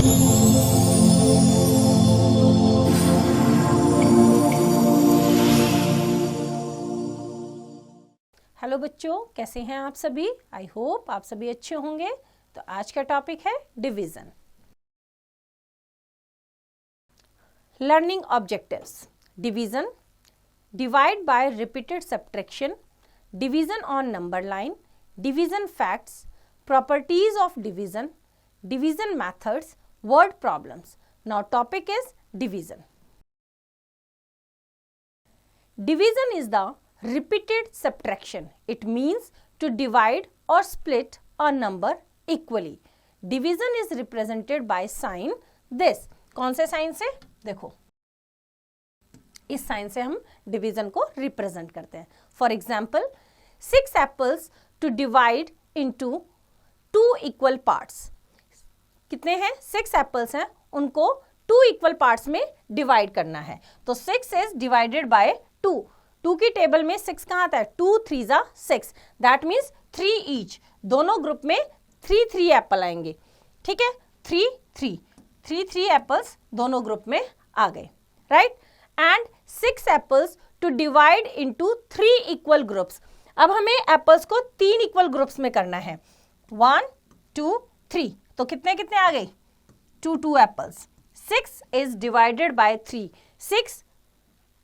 Hello बच्चों, कैसे हैं आप सभी? आई होप आप सभी अच्छे होंगे। तो आज का टॉपिक है division. Learning objectives. Division, divide by repeated subtraction, division on number line, division facts, properties of division, division methods, word problems. Now topic is division. Division is the repeated subtraction. It means to divide or split a number equally. Division is represented by sign this. कौन से sign से? देखो, इस sign से हम division को represent करते हैं. For example, 6 apples to divide into 2 equal parts. कितने हैं? 6 apples हैं, उनको 2 इक्वल पार्ट्स में डिवाइड करना है. तो 6 इज डिवाइडेड बाय 2. 2 की टेबल में 6 कहाँ आता है? 2 3 6. That means 3 each. दोनों ग्रुप में 3 एप्पल आएंगे. ठीक है, 3 एप्पल्स दोनों ग्रुप में आ गए. Right. And 6 apples to divide into 3 equal groups. अब हमें एप्पल्स को 3 इक्वल ग्रुप्स में करना है. 1 2 3. तो कितने कितने आ गए? 2 एप्पल्स. 6 is divided by 3. 6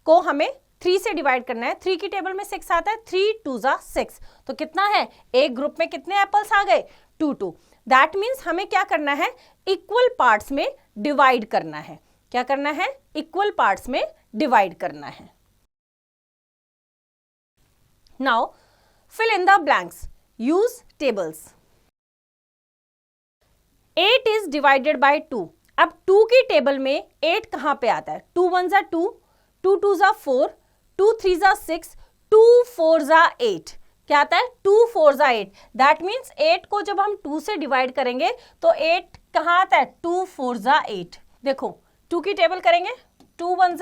को हमें 3 से डिवाइड करना है. 3 की टेबल में 6 आता है. 3 2 6. तो कितना है? एक ग्रुप में कितने एप्पल्स आ गए? 2. दैट मीन्स हमें क्या करना है? इक्वल पार्ट्स में डिवाइड करना है. क्या करना है? इक्वल पार्ट्स में डिवाइड करना है. Now fill in the blanks. Use tables. 8 is divided by 2. अब 2 की टेबल में 8 कहां पे आता है? 2 1 2, 2 2 4, 2 3 6, 2 4 8. क्या आता है? 2 4 8. दैट मीन्स 8 को जब हम 2 से डिवाइड करेंगे तो 8 कहां आता है? 2 4 8. देखो, 2 की टेबल करेंगे. 2 1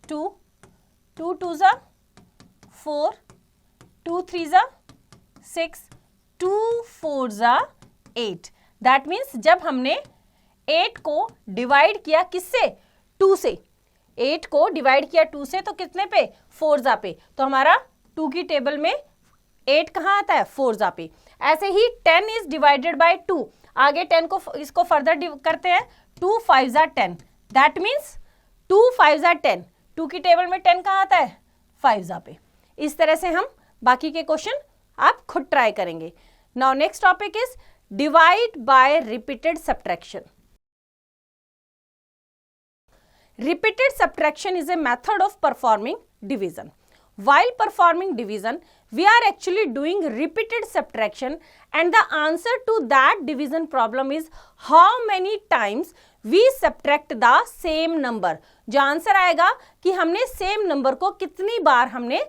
2, 2 2 4, 2 3 6, 2 4 8. दैट मीन्स जब हमने 8 को डिवाइड किया किससे? 2 से. 8 को डिवाइड किया 2 से तो कितने पे? 4 पे. तो हमारा 2 की टेबल में 8 कहाँ आता है? 4 पे. ऐसे ही 10 इज डिवाइडेड बाय 2. आगे 10 को इसको फर्दर करते हैं. 2 5 10. That means 2 5 10. 2 की टेबल में 10 कहाँ आता है? 5 पे. इस तरह से हम बाकी के क्वेश्चन आप खुद ट्राई करेंगे. Now next topic is divide by repeated subtraction. Repeated subtraction is a method of performing division. While performing division, we are actually doing repeated subtraction, and the answer to that division problem is how many times we subtract the same number. जो answer आएगा कि हमने same number को कितनी बार हमने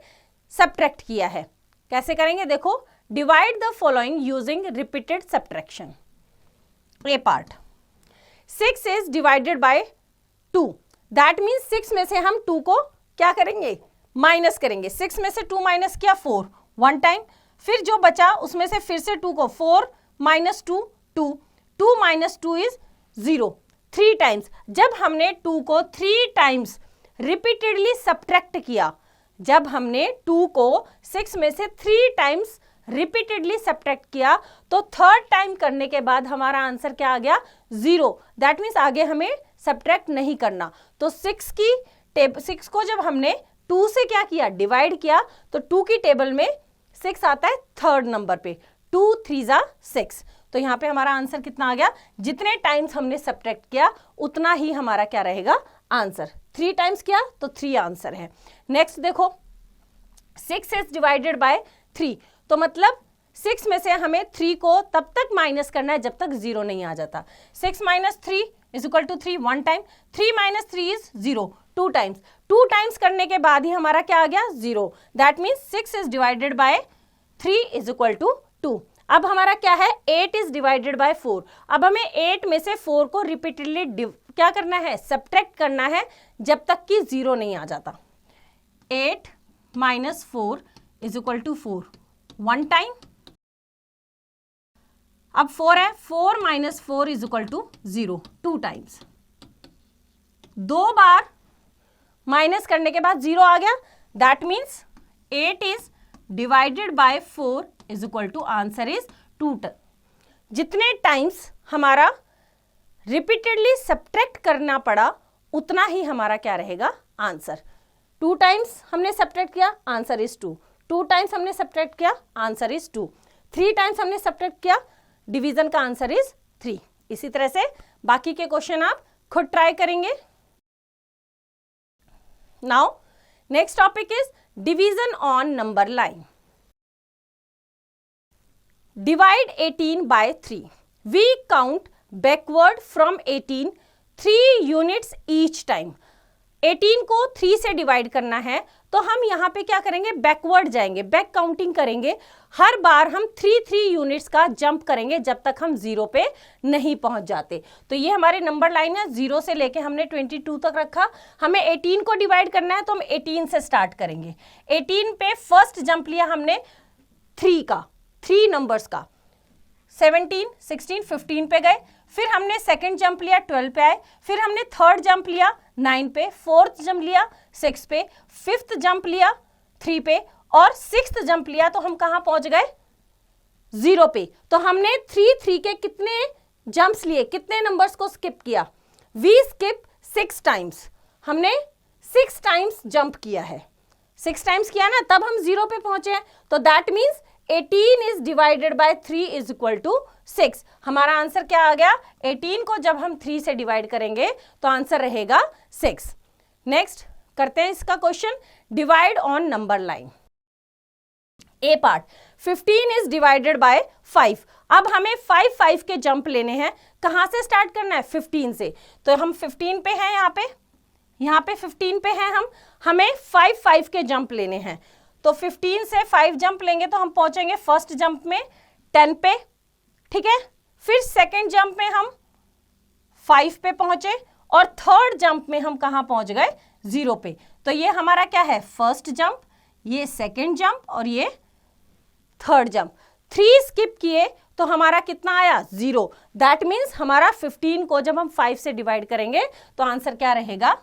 subtract किया है. कैसे करेंगे? देखो, divide the following using repeated subtraction. A part. 6 is divided by 2. That means 6 में से हम 2 को क्या करेंगे? माइनस करेंगे. 6 में से 2 माइनस किया 4 1 टाइम. फिर जो बचा उसमें से फिर से 2 को 4 माइनस 2 2. 2 minus 2 is 0. 3 टाइम्स. जब हमने 2 को 3 टाइम्स रिपीटेडली सब्ट्रैक्ट किया, जब हमने 2 को 6 में से 3 टाइम्स रिपीटेडली सब्ट्रैक्ट किया तो थर्ड टाइम करने के बाद हमारा आंसर क्या आ गया? 0. दैट मीन्स आगे हमें सब्ट्रैक्ट नहीं करना. तो 6 को जब हमने 2 से क्या किया? डिवाइड किया, तो 2 की टेबल में 6 आता है थर्ड नंबर पे. 2 3 6. तो यहाँ पे हमारा आंसर कितना आ गया? जितने टाइम्स हमने सब्ट्रैक्ट किया उतना ही हमारा क्या रहेगा? आंसर. 3 टाइम्स किया तो 3 आंसर है. नेक्स्ट देखो, 6 इज डिवाइडेड बाय 3. तो मतलब 6 में से हमें 3 को तब तक माइनस करना है जब तक 0 नहीं आ जाता. 6 minus 3 is equal to 3 1 time. 3 minus 3 is 0 2 times. 2 times करने के बाद ही हमारा क्या आ गया? 0. That means 6 is divided by 3 is equal to 2. अब हमारा क्या है? 8 इज डिवाइडेड बाय 4. अब हमें 8 में से 4 को रिपीटेडली क्या करना है? सब्ट्रैक्ट करना है जब तक कि 0 नहीं आ जाता. 8 minus 4 is equal to 4 1 time. अब 4 है, 4 minus 4 is equal to 0, 2 times. 2 बार माइनस करने के बाद 0 आ गया, that means 8 is divided by 4 is equal to answer is 2। जितने टाइम्स हमारा रिपीटेडली सब्ट्रैक्ट करना पड़ा उतना ही हमारा क्या रहेगा आंसर। 2 टाइम्स हमने सब्ट्रैक्ट किया, आंसर इज 2। 2 टाइम्स हमने सब्ट्रैक्ट किया, आंसर इज 2। 3 टाइम्स हमने सब्ट्रैक्ट किया, डिवीजन का आंसर इज 3। इसी तरह से बाकी के क्वेश्चन आप खुद ट्राई करेंगे। Now next topic is division on number line. Divide 18 by 3. We count backward from 18 3 units each time. 18 को 3 से डिवाइड करना है तो हम यहाँ पे क्या करेंगे, बैकवर्ड जाएंगे, बैक काउंटिंग करेंगे। हर बार हम 3 यूनिट्स का जंप करेंगे जब तक हम 0 पे नहीं पहुंच जाते। तो ये हमारे नंबर लाइन है, 0 से लेके हमने 22 तक रखा। हमें 18 को डिवाइड करना है तो हम 18 से स्टार्ट करेंगे। 18 पे फर्स्ट जंप लिया हमने 3 का, 3 नंबर्स का, 17, 16, 15 पे गए। फिर हमने सेकंड जंप लिया 12 पे आए। फिर हमने थर्ड जंप लिया 9 पे, फोर्थ जंप लिया 6 पे, फिफ्थ जंप लिया 3 पे और सिक्स्थ जंप लिया तो हम कहां पहुंच गए, 0 पे। तो हमने 3 के कितने जंप्स लिए, कितने नंबर्स को स्किप किया, वी स्किप 6 टाइम्स। हमने 6 टाइम्स जंप किया है, 6 टाइम्स किया ना, तब हम 0 पे पहुंचे हैं। तो that means 18 is divided by 3 is equal to 6। हमारा आंसर क्या आ गया, 18 को जब हम 3 से डिवाइड करेंगे तो आंसर रहेगा 6। नेक्स्ट करते हैं इसका question, divide on number line. A part, 15 is divided bye 5। अब हमें 5 के जंप लेने हैं। कहां से स्टार्ट करना है, 15 से। तो हम 15 पे हैं, यहाँ पे 15 पे हैं हम, हमें 5 के जंप लेने हैं। तो 15 से 5 जंप लेंगे तो हम पहुंचेंगे फर्स्ट जंप में 10 पे, ठीक है। फिर सेकंड जंप में हम 5 पे पहुंचे और थर्ड जंप में हम कहां पहुंच गए, 0 पे। तो ये हमारा क्या है, फर्स्ट जंप, ये सेकंड जंप और ये थर्ड जंप। 3 स्किप किए तो हमारा कितना आया, 0। दैट मीन्स हमारा 15 को जब हम 5 से डिवाइड करेंगे तो आंसर क्या रहेगा,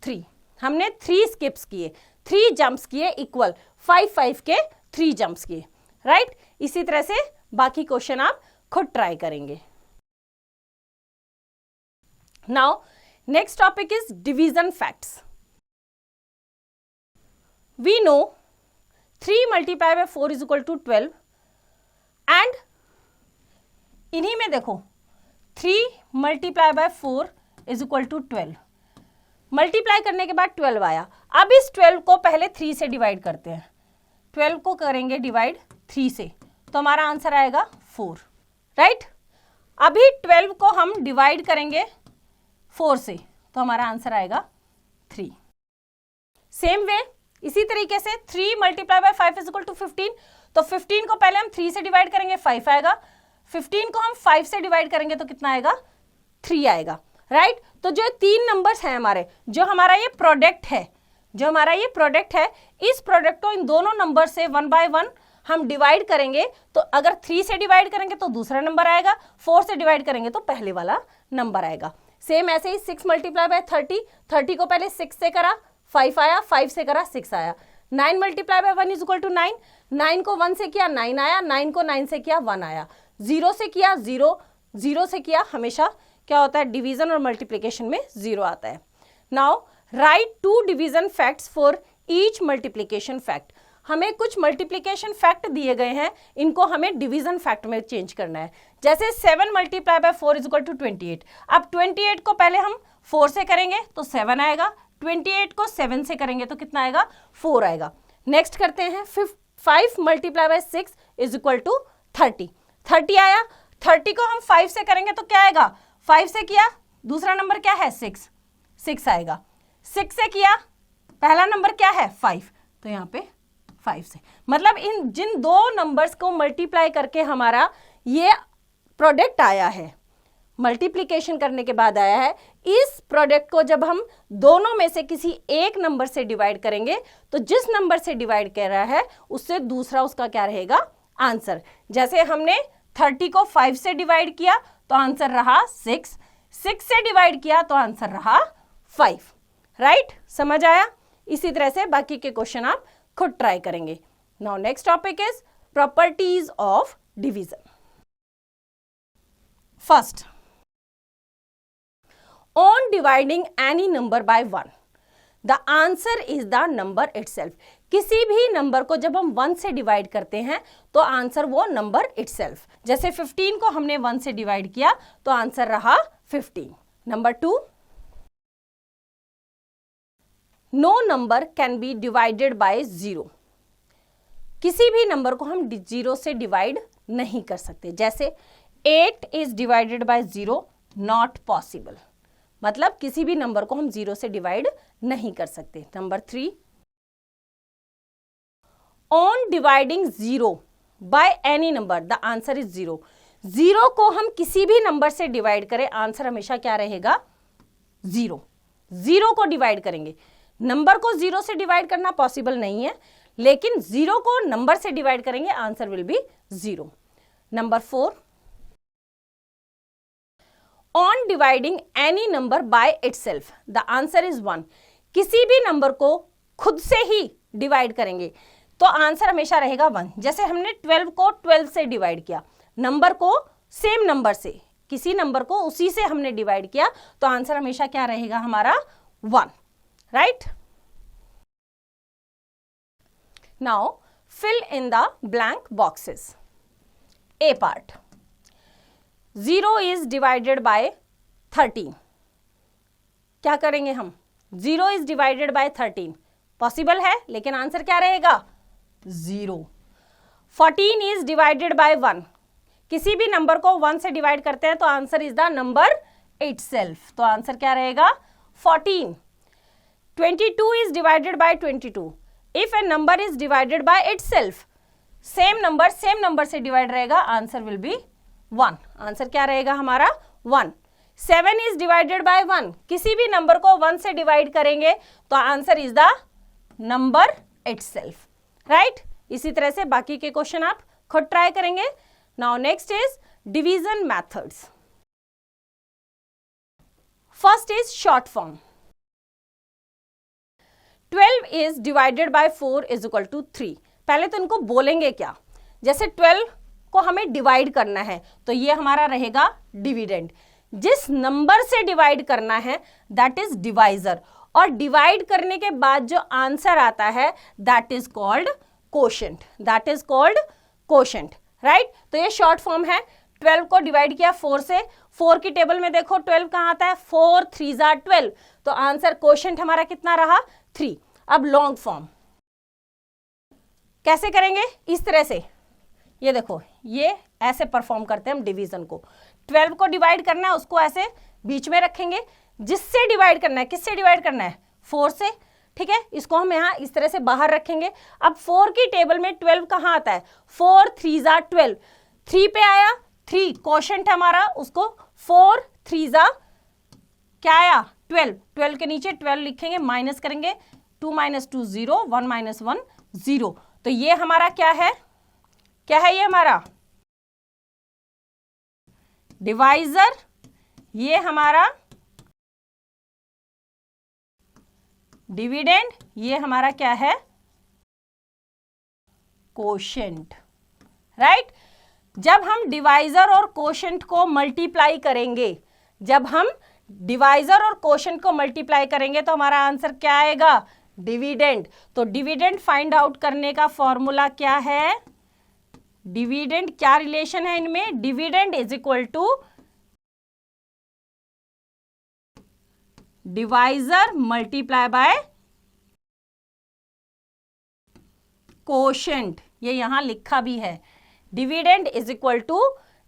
3। हमने 3 स्किप्स किए, 3 जंप्स किए, इक्वल 5 के 3 जंप्स किए, राइट। इसी तरह से बाकी क्वेश्चन आप खुद ट्राई करेंगे। Now next topic is division facts. We know 3 multiply by 4 is equal to 12 and इन्हीं में देखो 3 multiply by 4 is equal to 12। Multiply करने के बाद 12 आया। अब इस 12 को पहले 3 से डिवाइड करते हैं। 12 को करेंगे डिवाइड 3 से तो हमारा आंसर आएगा 4, राइट। अभी 12 को हम डिवाइड करेंगे 4 से तो हमारा आंसर आएगा 3। सेम वे इसी तरीके से 3 multiply by 5 is equal to 15। तो 15 को पहले हम 3 से डिवाइड करेंगे, 5 आएगा। 15 को हम 5 से डिवाइड करेंगे तो कितना आएगा, 3 आएगा, राइट। तो जो 3 नंबर्स हैं हमारे, जो हमारा ये प्रोडक्ट है, इस प्रोडक्ट को इन दोनों नंबर से 1 बाय 1 हम डिवाइड करेंगे। तो अगर 3 से डिवाइड करेंगे तो दूसरा नंबर आएगा, 4 से डिवाइड करेंगे तो पहले वाला नंबर आएगा। सेम ऐसे ही 6 मल्टीप्लाई बाय 30 को पहले 6 से करा, 5 आया, 5 से करा, 6 आया। 9 multiply by 1 is equal to 9, 9 को 1 से किया 9 आया, 9 को 9 से किया 1 आया। 0 से किया 0, 0 से किया, हमेशा क्या होता है, डिवीजन और मल्टीप्लिकेशन में 0 आता है। Now right 2 division facts for each multiplication fact. हमें कुछ मल्टीप्लिकेशन फैक्ट दिए गए हैं, इनको हमें डिवीजन फैक्ट में चेंज करना है। जैसे 7 multiply by 4 is equal to 28। अब 28 को पहले हम 4 से करेंगे तो 7 आएगा, 28 को 7 से करेंगे तो कितना आएगा, 4 आएगा। नेक्स्ट करते हैं 5 multiply by 6 is equal to 30। 30 आया, 30 को हम 5 से करेंगे तो क्या आएगा, 5 से किया, दूसरा नंबर क्या है, 6 आएगा। 6 से किया, पहला नंबर क्या है, 5, तो यहाँ पे 5 से, मतलब इन जिन 2 नंबर्स को मल्टीप्लाई करके हमारा ये प्रोडक्ट आया है, मल्टीप्लिकेशन करने के बाद आया है, इस प्रोडक्ट को जब हम दोनों में से किसी एक नंबर से डिवाइड करेंगे तो जिस नंबर से डिवाइड कर रहा है उससे दूसरा उसका क्या रहेगा, आंसर। जैसे हमने 30 को 5 से डिवाइड किया तो आंसर रहा 6, 6 से डिवाइड किया तो आंसर रहा 5, राइट? समझ आया? इसी तरह से बाकी के क्वेश्चन आप खुद ट्राई करेंगे. Now next topic is properties of division. First, on dividing any number by 1 the answer is the number itself. किसी भी नंबर को जब हम 1 से डिवाइड करते हैं तो आंसर वो नंबर itself. जैसे 15 को हमने 1 से डिवाइड किया तो आंसर रहा 15. Number 2, no number can be divided by 0. किसी भी नंबर को हम 0 से डिवाइड नहीं कर सकते. जैसे 8 is divided by 0, not possible. मतलब किसी भी नंबर को हम 0 से डिवाइड नहीं कर सकते. Number 3, on dividing 0 by any number the answer is 0. 0 को हम किसी भी नंबर से डिवाइड करें आंसर हमेशा क्या रहेगा? 0. 0 को डिवाइड करेंगे. नंबर को 0 से डिवाइड करना पॉसिबल नहीं है, लेकिन 0 को नंबर से डिवाइड करेंगे answer will be 0. Number 4, on dividing any number by itself the answer is 1. किसी भी नंबर को खुद से ही डिवाइड करेंगे तो आंसर हमेशा रहेगा 1. जैसे हमने 12 को 12 से डिवाइड किया, नंबर को सेम नंबर से, किसी नंबर को उसी से हमने डिवाइड किया तो आंसर हमेशा क्या रहेगा हमारा? 1, right? Now fill in the blank boxes. A part, 0 is divided by 13. क्या करेंगे हम? 0 is divided by 13 पॉसिबल है, लेकिन आंसर क्या रहेगा? 0. 14 is divided by 1. किसी भी नंबर को 1 से डिवाइड करते हैं तो answer is the number itself. तो आंसर क्या रहेगा? 14. 22 is divided by 22. If a number is divided by itself, same number से डिवाइड रहेगा, आंसर विल बी 1. आंसर क्या रहेगा हमारा? 1. 7 is divided by 1. किसी भी नंबर को 1 से डिवाइड करेंगे तो answer is the number itself, right? इसी तरह से बाकी के क्वेश्चन आप खुद ट्राई करेंगे. Now next is division methods. First is short form. 12 is divided by 4 is equal to 3. पहले तो इनको बोलेंगे क्या? जैसे 12 को हमें डिवाइड करना है तो ये हमारा रहेगा डिविडेंड. जिस नंबर से डिवाइड करना है दैट इज डिवाइजर, और डिवाइड करने के बाद जो आंसर आता है that is called quotient. That is called quotient, right? तो ये शॉर्ट फॉर्म है. 12 को डिवाइड किया 4 से, 4 की टेबल में देखो 12 कहाँ आता है? 4 3 12. तो आंसर कोशेंट हमारा कितना रहा? 3. अब लॉन्ग फॉर्म कैसे करेंगे? इस तरह से, ये देखो, ये ऐसे परफॉर्म करते हैं हम डिवीजन को. 12 को डिवाइड करना है, उसको ऐसे बीच में रखेंगे. जिससे डिवाइड करना है, किससे डिवाइड करना है? 4 से, ठीक है? इसको हम यहाँ इस तरह से बाहर रखेंगे. अब 4 की टेबल में 12 कहाँ आता है? 4 3 12. 3 पे आया, 3 कोशेंट हमारा, उसको 4 3 क्या आया? 12. 12 के नीचे 12 लिखेंगे, माइनस करेंगे. 2 - 2 0, 1 - 1 0. तो ये हमारा क्या है? क्या है ये हमारा? डिवाइजर. ये हमारा डिविडेंड. ये हमारा क्या है? Quotient, right? जब हम डिवाइजर और कोशेंट को मल्टीप्लाई करेंगे, जब हम डिवाइजर और कोशेंट को मल्टीप्लाई करेंगे तो हमारा आंसर क्या आएगा? डिविडेंड. तो डिविडेंड फाइंड आउट करने का फॉर्मूला क्या है? डिविडेंड, क्या रिलेशन है इनमें? Dividend is equal to divisor multiply by quotient. ये यहां लिखा भी है, dividend is equal to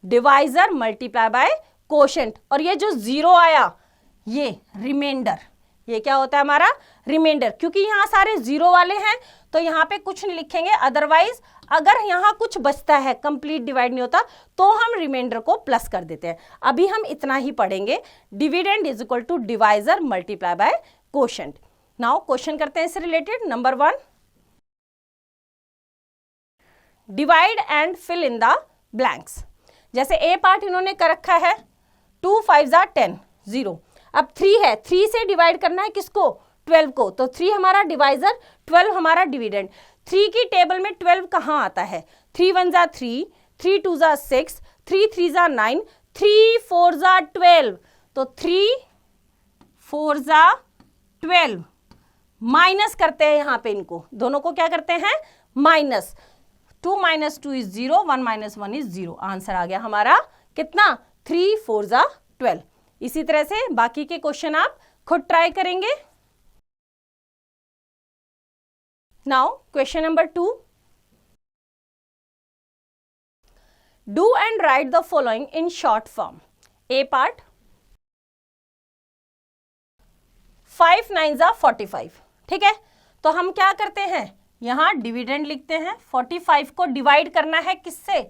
divisor multiply by quotient. और ये जो 0 आया, ये रिमाइंडर, ये क्या होता है हमारा? रिमाइंडर. क्योंकि यहाँ सारे 0 वाले हैं तो यहाँ पे कुछ नहीं लिखेंगे. अदरवाइज अगर यहाँ कुछ बचता है, कंप्लीट डिवाइड नहीं होता, तो हम रिमाइंडर को प्लस कर देते हैं. अभी हम इतना ही पढ़ेंगे. Dividend is equal to divisor multiply by quotient. Now question करते हैं इससे related. Number 1, divide and fill in the blanks. जैसे ए पार्ट इन्होंने कर रखा है 2 5 जा 10 0। अब 3 है, 3 से डिवाइड करना है किसको, 12 को, तो 3 हमारा डिवाइजर, 12 हमारा डिविडेंड। 3 की टेबल में 12 कहाँ आता है, 3 1 जा 3, 3 2 जा 6, 3 3 जा 9, 3 4 जा 12, तो 3 4 जा 12। माइनस करते हैं यहाँ पे, इनको दोनों को क्या करते हैं, माइनस। 2 - 2 is 0, 1 - 1 is 0। आंसर आ गया हमारा कितना, 3 4 जा 12। इसी तरह से बाकी के क्वेश्चन आप खुद ट्राई करेंगे। Now question number 2, do and right the following in short form. A part, 5 9 जा 45, ठीक है। तो हम क्या करते हैं, यहां डिविडेंड लिखते हैं। 45 को डिवाइड करना है किससे,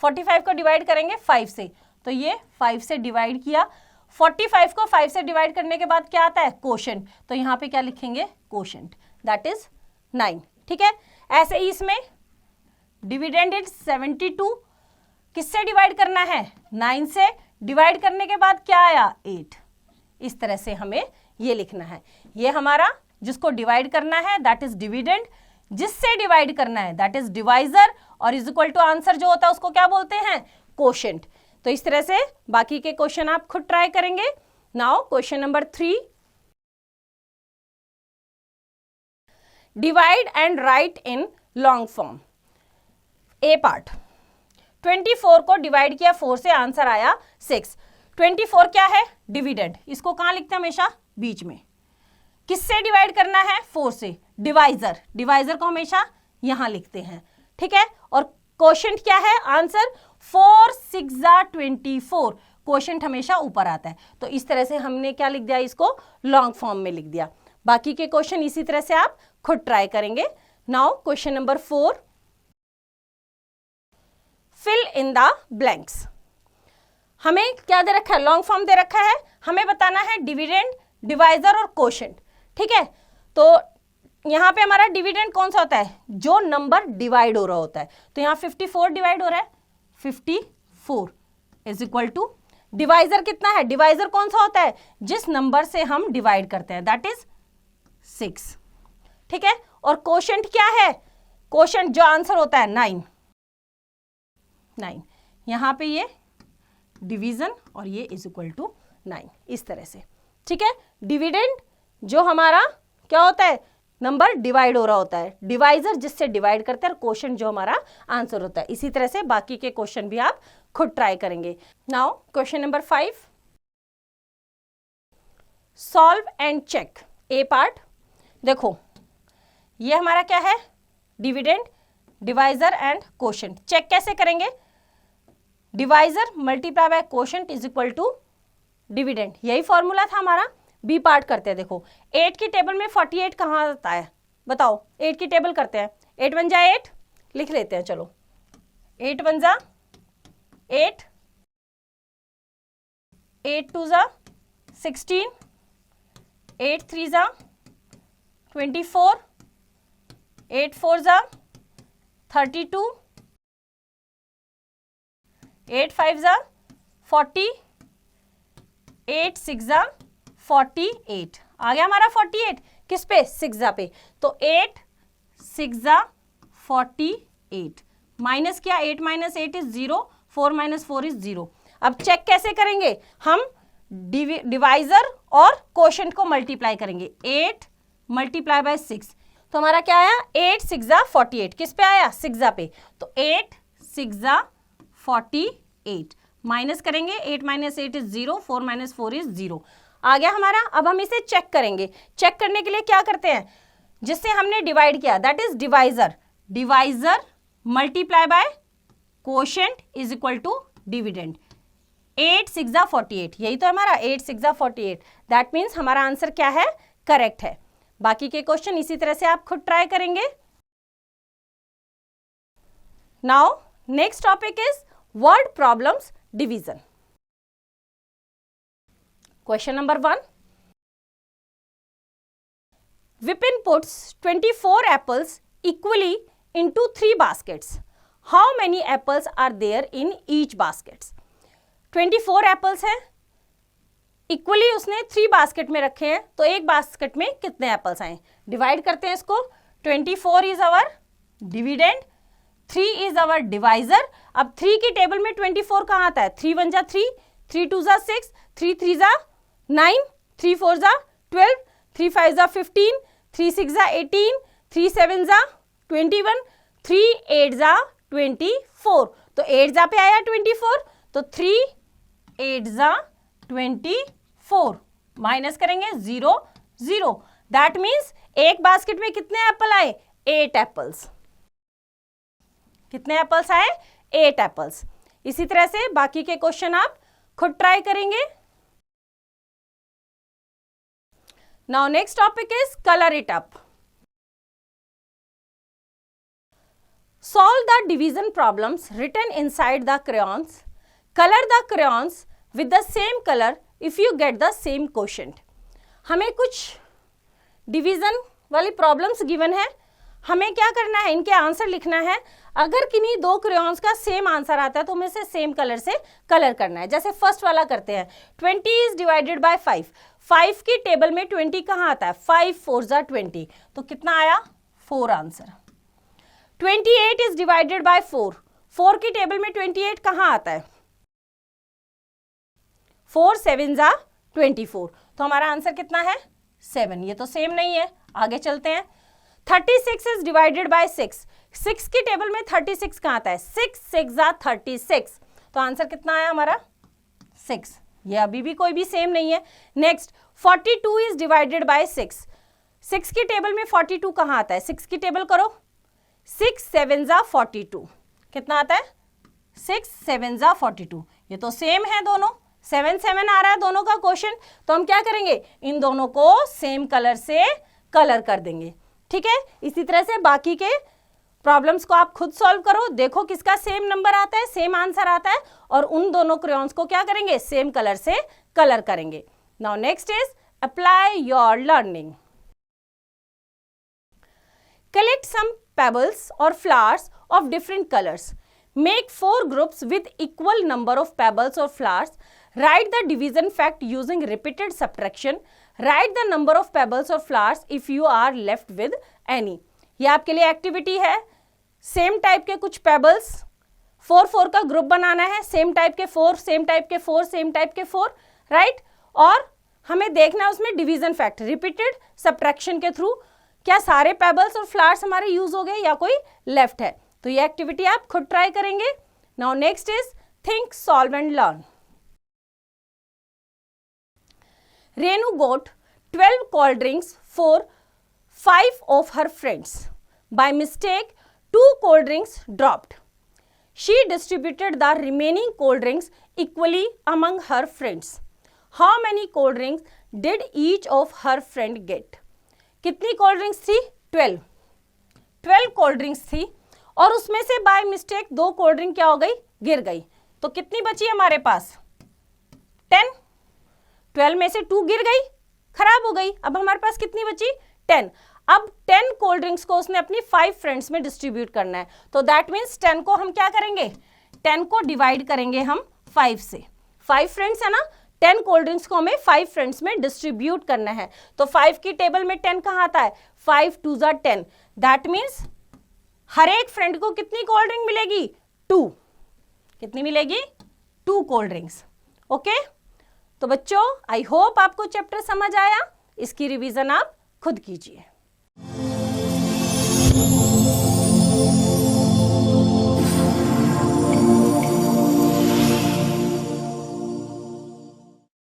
45 को डिवाइड करेंगे 5 से, तो ये 5 से डिवाइड किया। 45 को 5 से डिवाइड करने के बाद क्या आता है, कोशेंट, तो यहाँ पे क्या लिखेंगे, कोशेंट, दैट इज 9, ठीक है। ऐसे ही इसमें डिविडेंड इज 72, किससे डिवाइड करना है, 9 से, डिवाइड करने के बाद क्या आया, 8। इस तरह से हमें ये लिखना है। ये हमारा जिसको डिवाइड करना है दैट इज डिविडेंड, जिससे डिवाइड करना है दैट इज डिवाइजर, और इज इक्वल टू आंसर जो होता है उसको क्या बोलते हैं, कोशेंट। तो इस तरह से बाकी के क्वेश्चन आप खुद ट्राई करेंगे। Now question number 3, divide and right in long form. A part, 24 को डिवाइड किया 4 से, आंसर आया 6। 24 क्या है, डिविडेंड, इसको कहां लिखते हैं, हमेशा बीच में। किससे डिवाइड करना है, 4 से, डिवाइजर, डिवाइजर को हमेशा यहां लिखते हैं, ठीक है। और कोशेंट क्या है, आंसर 4 6 जा 24, कोशेंट हमेशा ऊपर आता है। तो इस तरह से हमने क्या लिख दिया, इसको लॉन्ग फॉर्म में लिख दिया। बाकी के क्वेश्चन इसी तरह से आप खुद ट्राई करेंगे। Now question number 4, fill in the blanks. हमें क्या दे रखा है, लॉन्ग फॉर्म दे रखा है, हमें बताना है डिविडेंड, डिवाइजर और कोशेंट, ठीक है। तो यहां पे हमारा डिविडेंड कौन सा होता है, जो नंबर डिवाइड हो रहा होता है। तो यहां 54 डिवाइड हो रहा है, 54 इज इक्वल टू, डिवाइजर कितना है, डिवाइजर कौन सा होता है, जिस नंबर से हम डिवाइड करते हैं, दैट इज 6, ठीक है। और कोशेंट क्या है, कोशेंट जो आंसर होता है 9। यहां पे ये डिवीजन और ये इज इक्वल टू 9, इस तरह से, ठीक है। डिविडेंड जो हमारा क्या होता है, नंबर डिवाइड हो रहा होता है, डिवाइजर जिससे डिवाइड करते हैं, और क्वेश्चन जो हमारा आंसर होता है। इसी तरह से बाकी के क्वेश्चन भी आप खुद ट्राई करेंगे। Now question number 5, solve and check. A part, देखो ये हमारा क्या है, dividend, divisor and quotient. Check कैसे करेंगे, divisor multiply by quotient is equal to dividend, यही फॉर्मूला था हमारा। बी पार्ट करते हैं, देखो 8 की टेबल में 48 कहाँ आता है, बताओ। 8 की टेबल करते हैं, 8 1 जा 8 लिख लेते हैं, चलो 8 1 जा 8, 8 2 जा 16, 8 3 जा 24, 8 4 जा 32, 8 5 जा 40, 8 6 जा 48। आ गया हमारा 48, किस पे, 6 जा पे। तो 8 6 जा 48, माइनस किया, 8 - 8 इज 0, 4 - 4 इज 0। अब चेक कैसे करेंगे, हम डिवाइजर और क्वोशेंट को मल्टीप्लाई करेंगे, 8 मल्टीप्लाई बाय 6, तो हमारा क्या आया, 8 6 जा 48, किस पे आया, 6 जा पे। तो 8 6 जा 48, माइनस करेंगे, 8 - 8 इज 0, 4 - 4 इज 0, आ गया हमारा। अब हम इसे चेक करेंगे। चेक करने के लिए क्या करते हैं, जिससे हमने डिवाइड किया that is divisor, divisor multiply by quotient is equal to dividend. 8 6 जा 48, यही तो हमारा 8 6 जा 48, दैट मीन्स हमारा आंसर क्या है, करेक्ट है। बाकी के क्वेश्चन इसी तरह से आप खुद ट्राई करेंगे। Now next topic is word problems division. Question number 1. Vipin puts 24 apples equally into 3 baskets. How many apples are there in each baskets? 24 एप्पल्स हैं, इक्वली उसने 3 बास्केट में रखे हैं, तो एक बास्केट में कितने एप्पल्स आए? डिवाइड करते हैं इसको। 24 is our dividend, 3 is our divisor. अब 3 की टेबल में 24 कहाँ आता है? 3 1 जा 3, 3 2 जा 6, 3 3 जा 9, 3 4 जा 12, 3 5 जा 15, 3 6 जा 18, 3 7 जा 21, 3 8 जा 24। तो 8 जा पे आया 24, तो 3 8 जा 24 माइनस करेंगे 0 0। दैट मीन्स एक बास्केट में कितने एप्पल आए? 8 एप्पल्स। कितने एप्पल्स आए? 8 एप्पल्स। इसी तरह से बाकी के क्वेश्चन आप खुद ट्राई करेंगे। Now next topic is colour it up. Solve the division problems written inside the crayons. Color the crayons with the same color if you get the same quotient. हमें कुछ डिवीजन वाली problems given है, हमें क्या करना है? इनके answer लिखना है। अगर किन्हीं 2 क्रेयॉन्स का सेम आंसर आता है तो हमें इसे सेम कलर से कलर करना है। जैसे फर्स्ट वाला करते हैं, 20 इज डिवाइडेड बाय 5। 5 की टेबल में 20 कहाँ आता है? 5 4 जा 20, तो कितना आया? 4 आंसर। 28 is divided by 4। 4 की टेबल में 28 कहाँ आता है? 4 7 जा 24, तो हमारा आंसर कितना है? 7। ये तो सेम नहीं है, आगे चलते हैं। 36 इज डिवाइडेड बाय 6। 6 की टेबल में 36 कहाँ आता है? 6 6 जा 36, तो आंसर कितना आया हमारा? 6। ये अभी भी कोई भी सेम नहीं है। Next 42 is divided bye 6। 6 की टेबल में 42 कहाँ आता है? 6 की टेबल करो, 6 7 जा 42, कितना आता है? 6 7 जा 42। ये तो सेम है दोनों, 7 7 आ रहा है दोनों का क्वेश्चन, तो हम क्या करेंगे? इन दोनों को सेम कलर से कलर कर देंगे। ठीक है, इसी तरह से बाकी के प्रॉब्लम्स को आप खुद सॉल्व करो, देखो किसका सेम नंबर आता है, सेम आंसर आता है, और उन दोनों क्रेयॉन्स को क्या करेंगे? सेम कलर से कलर करेंगे। Now next is apply your learning. Collect some pebbles or flowers of different colors. Make 4 groups with equal number of pebbles or flowers. Write the division fact using repeated subtraction. Write the number of pebbles or flowers if you are left with any. ये आपके लिए activity है। Same type के कुछ pebbles, 4 4 का group बनाना है, same type के 4, same type के 4, सेम टाइप के 4, राइट? और हमें देखना है उसमें डिवीजन फैक्ट, रिपीटेड सब्ट्रैक्शन के थ्रू क्या सारे पेबल्स और फ्लावर्स हमारे यूज हो गए या कोई लेफ्ट है। तो ये एक्टिविटी आप खुद ट्राई करेंगे। Now next is think, solve and learn. Renu got 12 cold drinks for 5 of her friends. By mistake, 2 cold drinks dropped. She distributed the remaining cold drinks equally among her friends. How many cold drinks did each of her friend get? कितनी cold drinks थी? 12 cold drinks थी, और उसमें से by mistake 2 cold drink क्या हो गई? गिर गई। तो कितनी बची हमारे पास? 10। 12 में से 2 गिर गई, खराब हो गई। अब हमारे पास कितनी बची? 10। अब 10 कोल्ड ड्रिंक्स को उसने अपनी 5 फ्रेंड्स में डिस्ट्रीब्यूट करना है, तो दैट मीन्स 10 को हम क्या करेंगे? 10 को डिवाइड करेंगे हम 5 से। 5 फ्रेंड्स है ना, 10 कोल्ड ड्रिंक्स को हमें 5 फ्रेंड्स में डिस्ट्रीब्यूट करना है। तो 5 की टेबल में 10 कहाँ आता है? 5 2 जा 10। दैट मीन्स हर एक फ्रेंड को कितनी कोल्ड ड्रिंक मिलेगी? 2। कितनी मिलेगी? 2 कोल्ड ड्रिंक्स। ओके, तो बच्चों आई होप आपको चैप्टर समझ आया। इसकी रिवीजन आप खुद कीजिए।